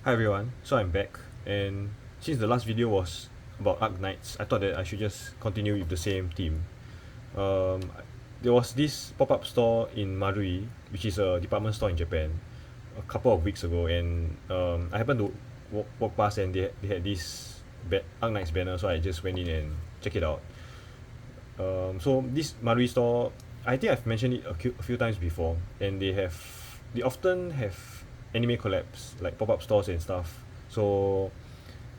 Hi everyone, so I'm back, and since the last video was about Arknights, I thought that I should just continue with the same theme. Um, there was this pop-up store in Marui, which is a department store in Japan, a couple of weeks ago, and I happened to walk past and they had this Arknights banner, so I just went in and checked it out. So this Marui store, I think I've mentioned it a few times before, and they often have anime collabs like pop-up stores and stuff. So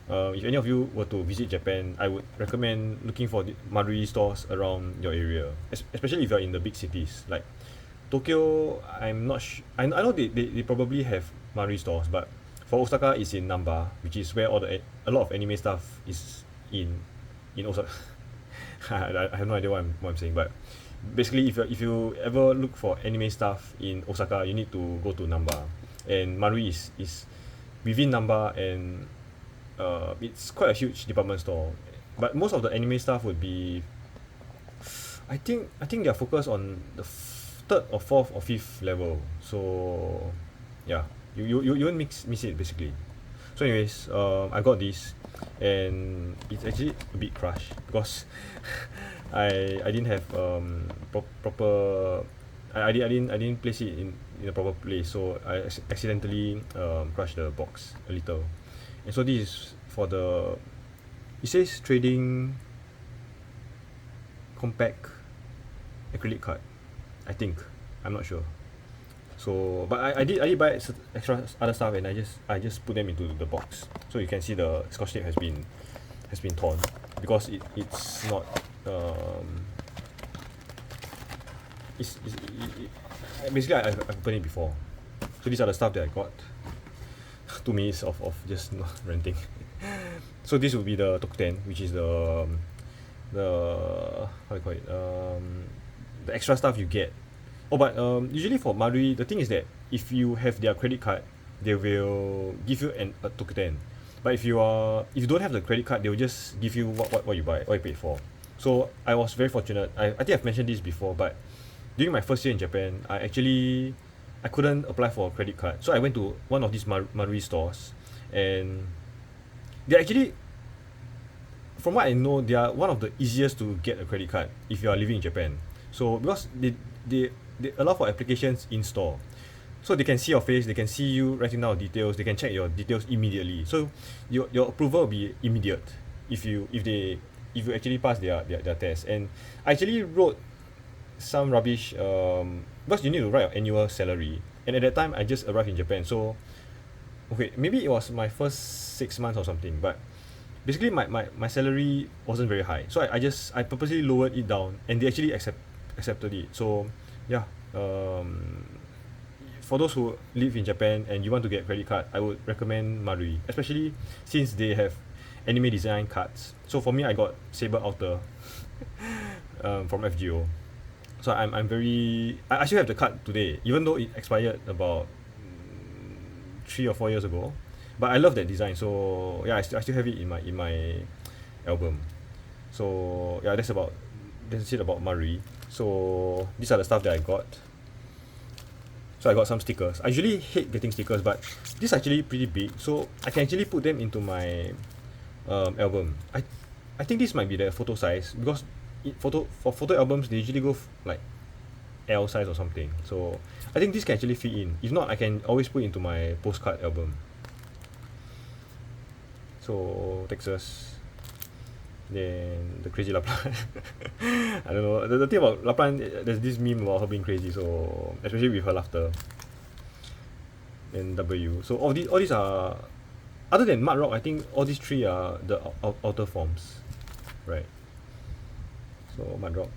if any of you were to visit Japan, I would recommend looking for the Marui stores around your area, especially if you're in the big cities like Tokyo. I'm not I know they probably have Marui stores, but for Osaka it's in Namba, which is where a lot of anime stuff is in Osaka. I have no idea what I'm saying, but basically if you ever look for anime stuff in Osaka, you need to go to Namba, and Marui is within Namba, and it's quite a huge department store. But most of the anime stuff would be, I think they're focused on the third or fourth or fifth level. So yeah, you won't miss it basically. So anyways, I got this, and it's actually a bit crushed because I didn't have proper. I didn't place it in a proper place, so I accidentally crushed the box a little. And so this is for the, it says trading compact acrylic card, I think. I'm not sure. So but I did buy extra other stuff, and I just put them into the box. So you can see the scotch tape has been torn because it's not basically I've opened it before. So these are the stuff that I got. 2 minutes of just not renting. So this will be the Tokuten, which is the how do you call it, the extra stuff you get. Oh, but usually for Marui, the thing is that if you have their credit card, they will give you a Tokuten. But if you don't have the credit card, they will just give you what you buy, what you paid for. So I was very fortunate. I think I've mentioned this before, but during my first year in Japan, I couldn't apply for a credit card. So I went to one of these Marui stores, and they actually, from what I know, they are one of the easiest to get a credit card if you are living in Japan. So because they allow for applications in store, so they can see your face, they can see you writing down details, they can check your details immediately. So your approval will be immediate if you actually pass their test. And I actually wrote some rubbish, because you need to write your annual salary, and at that time I just arrived in Japan. So okay, maybe it was my first 6 months or something, but basically my salary wasn't very high, so I purposely lowered it down, and they actually accepted it. So yeah, for those who live in Japan and you want to get credit card, I would recommend Marui, especially since they have anime design cards. So for me, I got Saber Outer from FGO. So I'm very, I still have the card today, even though it expired about 3 or 4 years ago. But I love that design, so yeah, I still have it in my album. So yeah, that's it about Marui. So these are the stuff that I got. So I got some stickers. I usually hate getting stickers, but this is actually pretty big, so I can actually put them into my album. I think this might be the photo size, because for photo albums they usually go like L size or something. So I think this can actually fit in. If not, I can always put into my postcard album. So Texas, then the crazy Laplan. I don't know. The thing about Laplan, there's this meme about her being crazy. So especially with her laughter. And W. So all these are, other than Mud Rock, I think all these three are the outer forms, right? So Mud Rock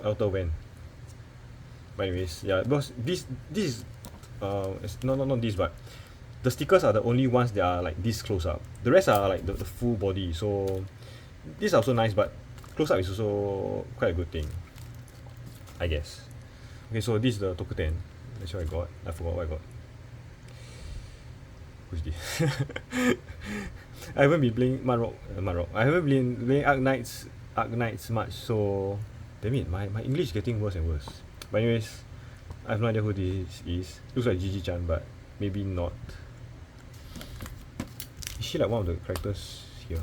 outer when. But anyways, yeah, because this is not this, but the stickers are the only ones that are like this close up. The rest are like the full body. So this is also nice, but close up is also quite a good thing, I guess. Okay, so this is the Tokuten. That's what I got. I forgot what I got. Who's this? I haven't been playing Mud Rock. I haven't been playing Arknights much. So damn it, my English is getting worse and worse. But anyways, I have no idea who this is. Looks like Gigi Chan, but maybe not. she like one of the characters here?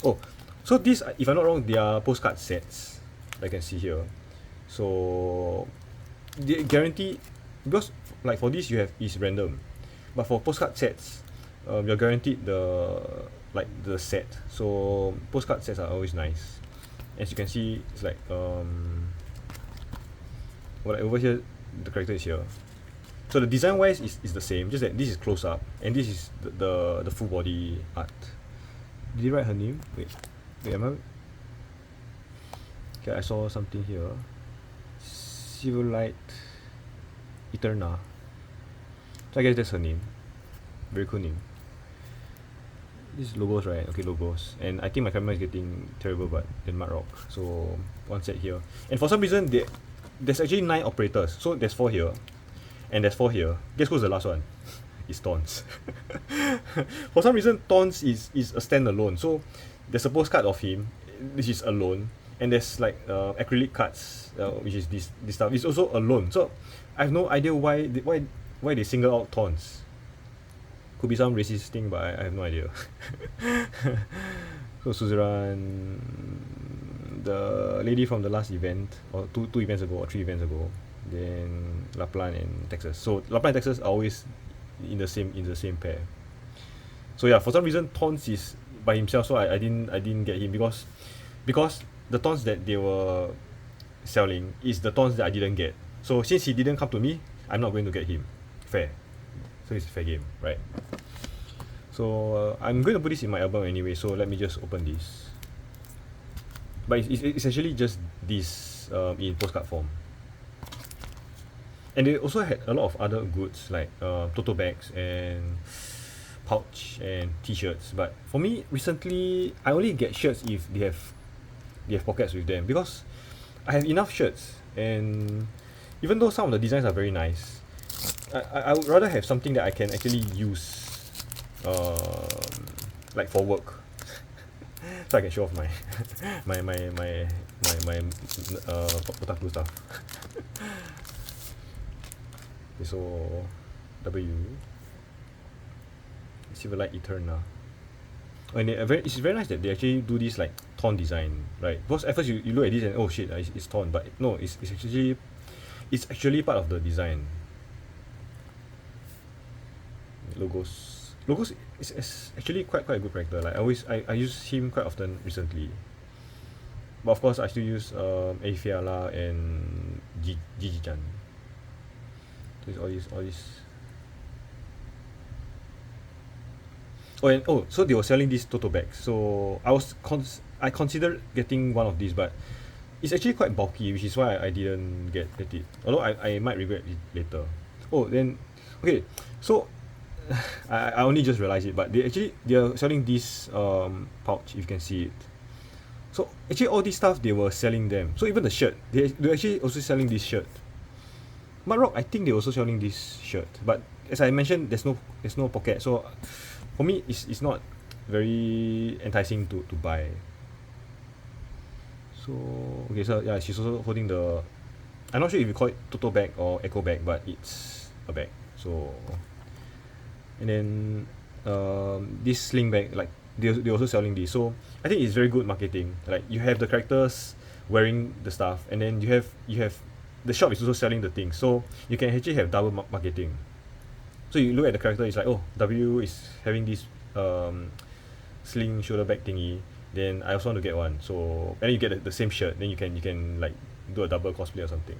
Oh, so these, if I'm not wrong, they are postcard sets. I can see here. So they guarantee, because like for this you have is random, but for postcard sets, you're guaranteed the set. So postcard sets are always nice. As you can see, it's like well, like over here the character is here. So the design wise is the same, just that this is close up and this is the full body art. Did you write her name? Wait, am I? Okay, I saw something here. Silverlight Eterna. So I guess that's her name. Very cool name. These logos, right? Okay, logos. And I think my camera is getting terrible, but in mud rock. So one set here. And for some reason, there's actually 9 operators. So there's 4 here, and there's 4 here. Guess who's the last one? It's Tons. For some reason, Tons is a standalone. So there's a postcard of him, which is alone, and there's like acrylic cards, which is this stuff. It's also alone. So I have no idea why they single out Tons. Could be some racist thing, but I have no idea. So Suzerain, the lady from the last event, or two events ago, or 3 events ago, then Laplan and Texas. So Laplan and Texas are always in the same pair. So yeah, for some reason Tons is by himself, so I didn't get him because the Tons that they were selling is the Tons that I didn't get. So since he didn't come to me, I'm not going to get him. Fair. So it's a fair game, right? So I'm going to put this in my album anyway, so let me just open this. But it's actually just this in postcard form. And they also had a lot of other goods like tote bags and pouch and t-shirts. But for me, recently I only get shirts if they have pockets with them, because I have enough shirts, and even though some of the designs are very nice, I would rather have something that I can actually use like for work. So I can show off my otaku stuff. Okay, so W Silverlight Eterna. And it's very nice that they actually do this like tone design, right? Because at first you look at this and oh shit, it's tone, but no, it's actually part of the design. Logos is actually quite a good character. Like I use him quite often recently. But of course I still use Afiala and Gigi-chan. So it's all these. So they were selling these tote bags. So I considered getting one of these, but it's actually quite bulky, which is why I didn't get it. Although I might regret it later. Okay. So I only just realized it, but they are selling this pouch, if you can see it. So actually all this stuff they were selling them. So even the shirt, they're actually also selling this shirt. Marok, I think they're also selling this shirt, but as I mentioned, there's no pocket. So for me, it's not very enticing to buy. So okay, so yeah, she's also holding the, I'm not sure if you call it tote bag or echo bag, but it's a bag. So and then this sling bag, like they're also selling this. So I think it's very good marketing. Like you have the characters wearing the stuff, and then you have the shop is also selling the thing, so you can actually have double marketing. So you look at the character, it's like, oh, W is having this sling shoulder bag thingy, then I also want to get one. So and then you get the same shirt, then you can like do a double cosplay or something.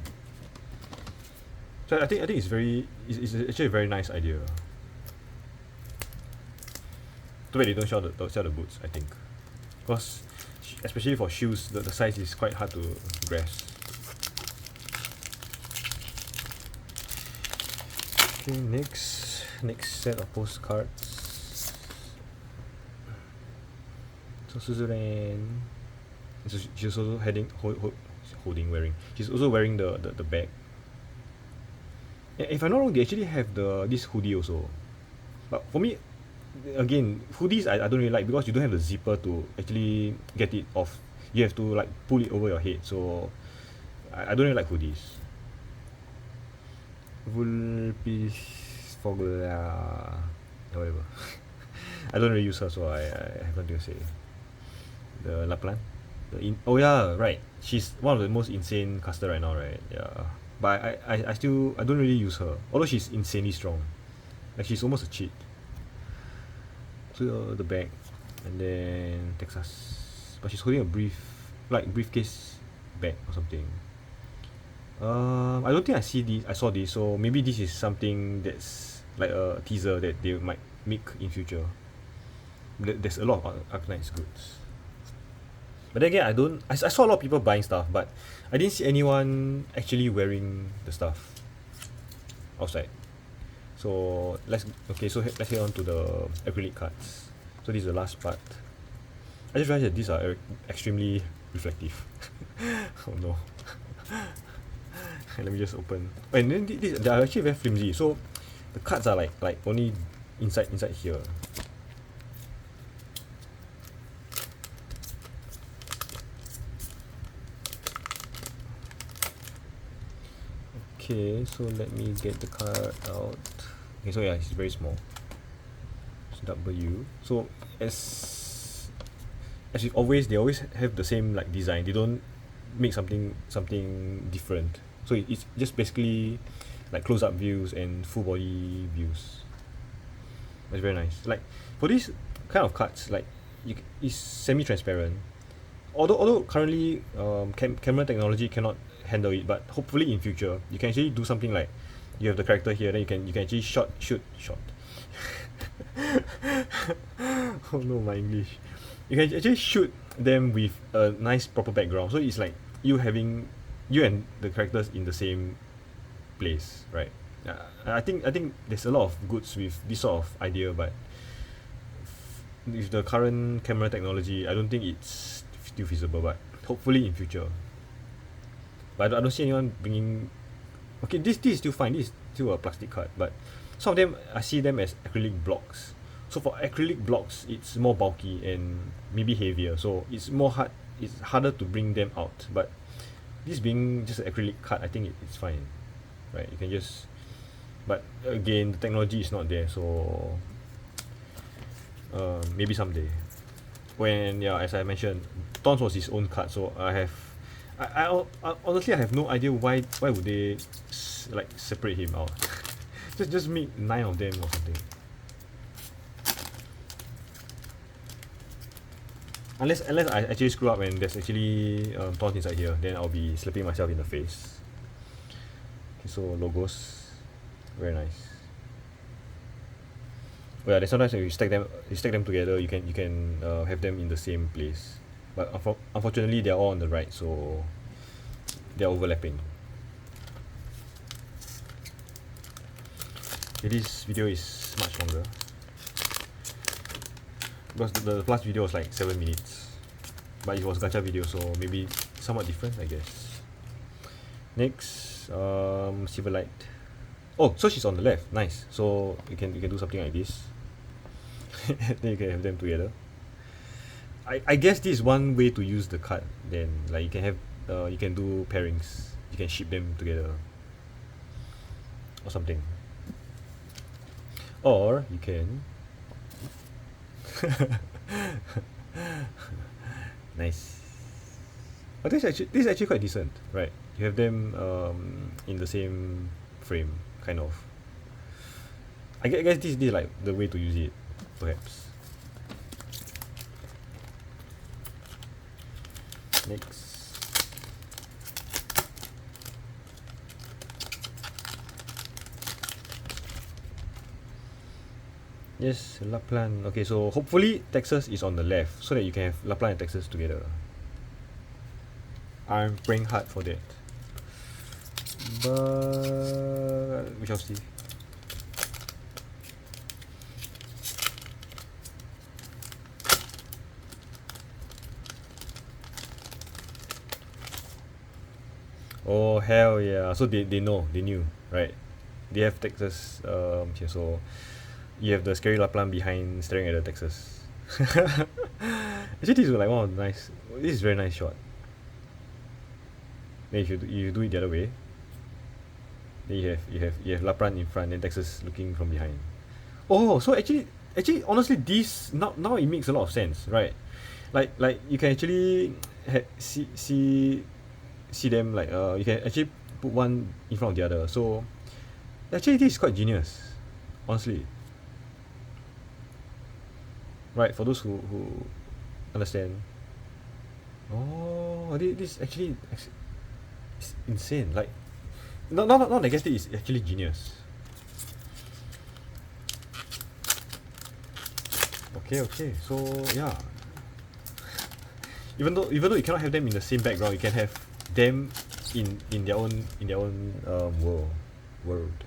So I think it's actually a very nice idea. Too bad they don't sell the boots, I think, because especially for shoes, the size is quite hard to grasp. Okay, next set of postcards. So Suzerain, so she's also wearing. She's also wearing the bag. And if I'm not wrong, they actually have this hoodie also. But for me, again, hoodies I don't really like, because you don't have the zipper to actually get it off. You have to like pull it over your head. So I don't really like hoodies. Vulpis Fogla, whatever. I don't really use her, so I have nothing to say. The Laplan. Oh yeah, right. She's one of the most insane caster right now, right? Yeah. But I still I don't really use her. Although she's insanely strong. Like she's almost a cheat. So the bag. And then Texas. But she's holding a briefcase bag or something. I don't think I saw this, so maybe this is something that's like a teaser that they might make in future. There's a lot of Arknights goods. But then again, I saw a lot of people buying stuff, but I didn't see anyone actually wearing the stuff outside. So let's head on to the acrylic cards. So this is the last part. I just realized that these are extremely reflective. Oh no. Let me just open. And then they are actually very flimsy. So the cards are like only inside here. Okay, so let me get the card out. Okay, so yeah, it's very small. It's W. So as if always, they always have the same like design. They don't make something different. So it's just basically like close-up views and full body views. That's very nice. Like for these kind of cards, like it's semi-transparent. Although currently camera technology cannot handle it, but hopefully in future you can actually do something like you have the character here, then you can actually shoot. Oh no, my English. You can actually shoot them with a nice proper background. So it's like you and the characters in the same place, right? I think there's a lot of goods with this sort of idea, but with the current camera technology, I don't think it's still feasible. But hopefully in future. But I don't see anyone bringing. Okay, this is still fine. This is still a plastic card, but some of them I see them as acrylic blocks. So for acrylic blocks, it's more bulky and maybe heavier. So it's harder to bring them out. But this being just an acrylic card, I think it's fine, right? You can just. But again, the technology is not there, so maybe someday. When as I mentioned, Tons was his own card, so I honestly I have no idea why would they like separate him out. just make 9 of them or something. Unless I actually screw up and there's actually Tons inside here, then I'll be slapping myself in the face. Okay, so logos, very nice. Well, then sometimes when you stack them together, you can have them in the same place. But unfortunately, they're all on the right, so they're overlapping. Okay, this video is much longer because the last video was like 7 minutes, but it was gacha video, so maybe somewhat different, I guess. Next, Silverlight. Oh, so she's on the left. Nice. So you can do something like this. Then you can have them together. I guess this is one way to use the card. Then like you can have you can do pairings. You can ship them together or something. Or you can nice. But this is actually quite decent, right? You have them in the same frame, kind of. I guess this is like the way to use it, perhaps. Next. Yes, Laplan. Okay, so hopefully Texas is on the left so that you can have Laplan and Texas together. I'm praying hard for that. But we shall see. Oh hell yeah! So they knew, right? They have Texas here, so you have the scary Laplan behind staring at the Texas. Actually, this is like one of the nice. This is very nice shot. Then if you do it the other way, then you have Laplan in front and Texas looking from behind. Oh, so actually actually honestly this now it makes a lot of sense, right? Like you can actually see them like you can actually put one in front of the other. So actually this is quite genius, honestly. Right, for those who understand. Oh, this actually it's insane. Like not negative, it's actually genius. Okay, so yeah. Even though you cannot have them in the same background, you can have them in their own world.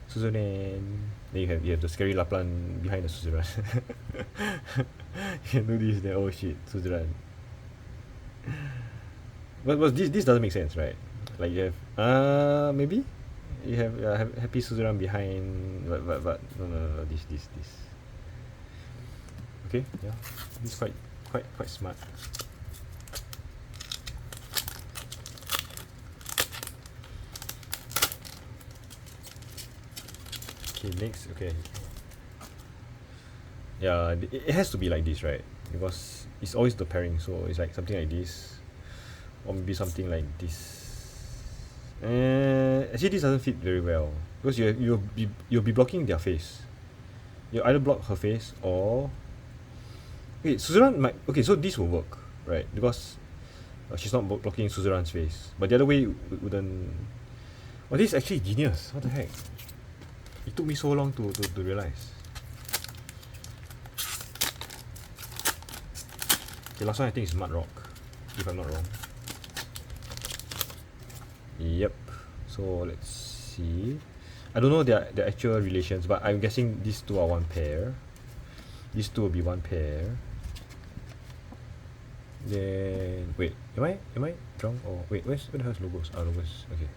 Suzuran. Then you have the scary Laplan behind the Suzuran. You can do this, then oh shit, Suzuran. But this doesn't make sense, right? Like you have maybe you have happy Suzuran behind, but no, this. Okay, yeah, this is quite smart. Okay, next. Okay, yeah, it has to be like this, right? Because it's always the pairing, so it's like something like this, or maybe something like this. Actually, this doesn't fit very well because you'll be blocking their face. You either block her face or okay, Suzuran might okay. So this will work, right? Because she's not blocking Suzuran's face, but the other way wouldn't. Oh, this is actually genius. What the heck? It took me so long to realize. The last one I think is Mud Rock, if I'm not wrong. Yep. So let's see. I don't know their actual relations, but I'm guessing these two are one pair. These two will be one pair. Then wait, am I wrong or wait? Where the hell's logos? Logos. Okay.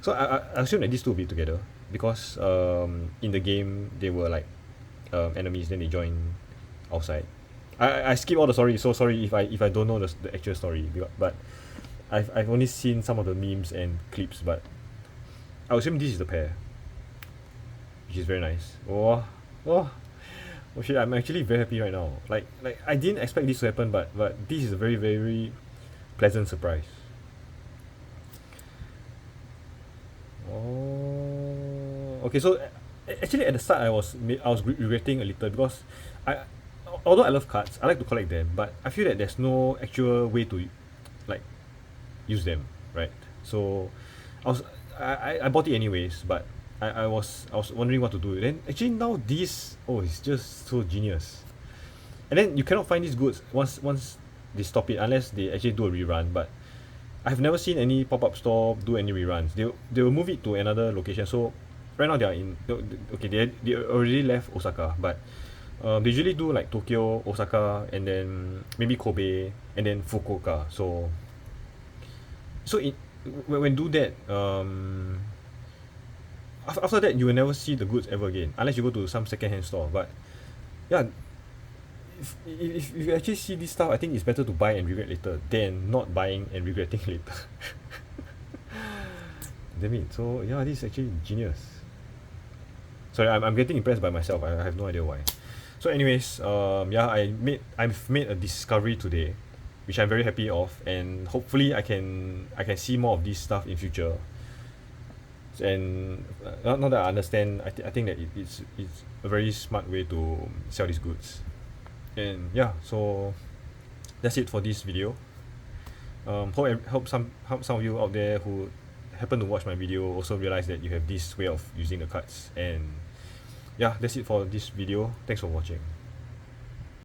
So I assume that these two will be together because in the game they were like enemies. Then they join outside. I skip all the story. So sorry if I don't know the actual story. But I've only seen some of the memes and clips. But I assume this is the pair, which is very nice. Oh shit! I'm actually very happy right now. Like I didn't expect this to happen, but this is a very very pleasant surprise. Oh, okay. So actually at the start I was regretting a little because I although I love cards, I like to collect them, but I feel that there's no actual way to like use them, right? So I bought it anyways, but I was wondering what to do. Then actually now this it's just so genius. And then you cannot find these goods once they stop it unless they actually do a rerun. But I've never seen any pop-up store do any reruns. They will move it to another location. So right now they are in okay they already left Osaka, but they usually do like Tokyo, Osaka, and then maybe Kobe, and then Fukuoka. So when do that after that you will never see the goods ever again unless you go to some second-hand store. But yeah, if you actually see this stuff, I think it's better to buy and regret later than not buying and regretting later. Damn it. So yeah, this is actually genius. Sorry, I'm getting impressed by myself. I have no idea why. So anyways, yeah, I've made a discovery today, which I'm very happy of, and hopefully I can see more of this stuff in future. And not that I understand, I think that it's a very smart way to sell these goods. And yeah, so that's it for this video. Hope some of you out there who happen to watch my video also realize that you have this way of using the cards. And yeah, that's it for this video. Thanks for watching.